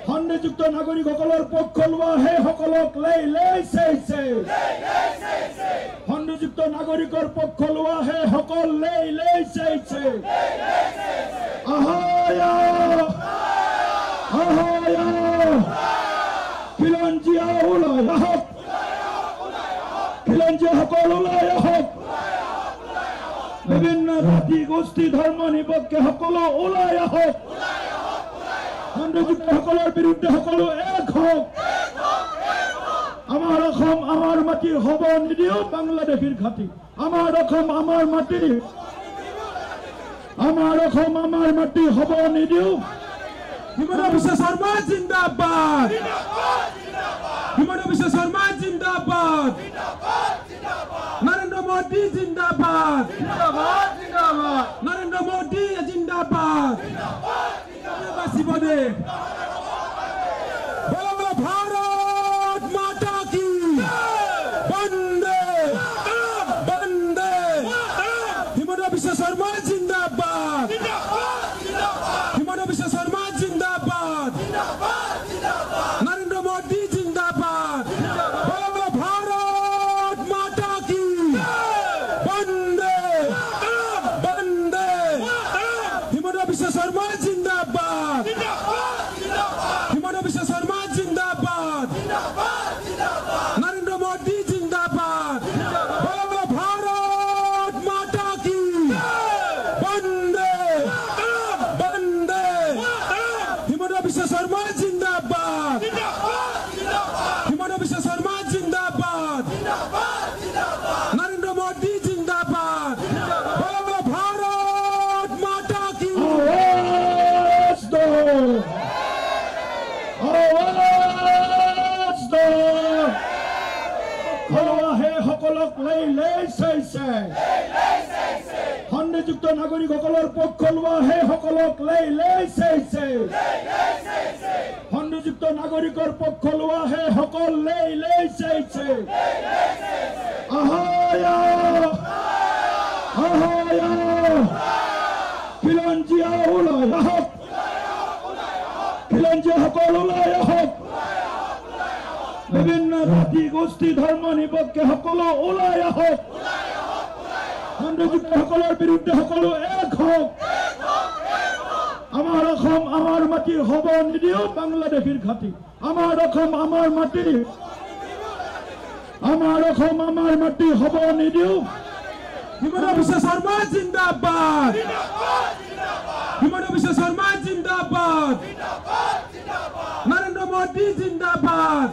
সন্নিযুক্ত নাগৰিকসকলৰ পক্ষ লোৱা সেই সকলক সন্নিযুক্ত নাগৰিকৰ পক্ষ লোৱা সেই সকল খিলঞ্জীয়া ওলাই আহক খিলঞ্জীয়া সকল ওলাই আহক বিভিন্ন জাতি গোষ্ঠী ধৰ্ম নিপক্ষে সকলো ওলাই আহক সন্নিযুক্ত সকলৰ বিৰুদ্ধে সকলো এক হওক আমাৰ অসম আমাৰ মাটি হ'ব নিদিও বাংলাদেশীৰ ঘাটি আমাৰ অসম আমাৰ মাটি হ'ব নিদিও হিমন্ত বিশ্ব শৰ্মা জিন্দাবাদ হিমন্ত বিশ্ব শৰ্মা জিন্দাবাদ নৰেন্দ্ৰ মোদী জিন্দাবাদ নৰেন্দ্ৰ মোদী জিন্দাবাদ বাচিব দে ভাৰত মাতা কি বন্দে বন্দে হিমন্ত বিশ্ব শৰ্মা জিন্দাবাদ হিমন্ত বিশ্ব শৰ্মা জিন্দাবাদ নৰেন্দ্ৰ মোদী জিন্দাবাদ ভাৰত মাতা কি বন্দে বন্দে হিমন্ত বিশ্ব শৰ্মা জিন্দাবাদ হিমন্ত বিশ্ব শৰ্মা জিন্দাবাদ নৰেন্দ্ৰ মোদী জিন্দাবাদ ভাৰত মাতা কি বন্দে বন্দে হিমন্ত বিশ্ব শৰ্মা জিন্দাবাদ হিমন্ত বিশ্ব শৰ্মা জিন্দাবাদ নৰেন্দ্ৰ মোদী জিন্দাবাদ ভাৰত মাতা কি সকলক সন্নিযুক্ত নাগৰিকসকলৰ পক্ষ লোৱা সেই সকলক সন্নিযুক্ত নাগৰিকৰ পক্ষ লোৱা সেই সকল খিলঞ্জীয়া ওলাই আহক খিলঞ্জীয়া সকল ওলাই আহক বিভিন্ন জাতি গোষ্ঠী ধৰ্ম নিপক্ষে সকলো ওলাই আহক সন্নিযুক্ত সকলৰ বিৰুদ্ধে সকলো এক হওক আমাৰ অসম আমাৰ মাটি হ'ব নিদিও বাংলাদেশীৰ ঘাটি আমাৰ অসম আমাৰ মাটি হ'ব নিদিও হিমন্ত বিশ্ব শৰ্মা জিন্দাবাদ হিমন্ত বিশ্ব শৰ্মা জিন্দাবাদ নৰেন্দ্ৰ মোদী জিন্দাবাদ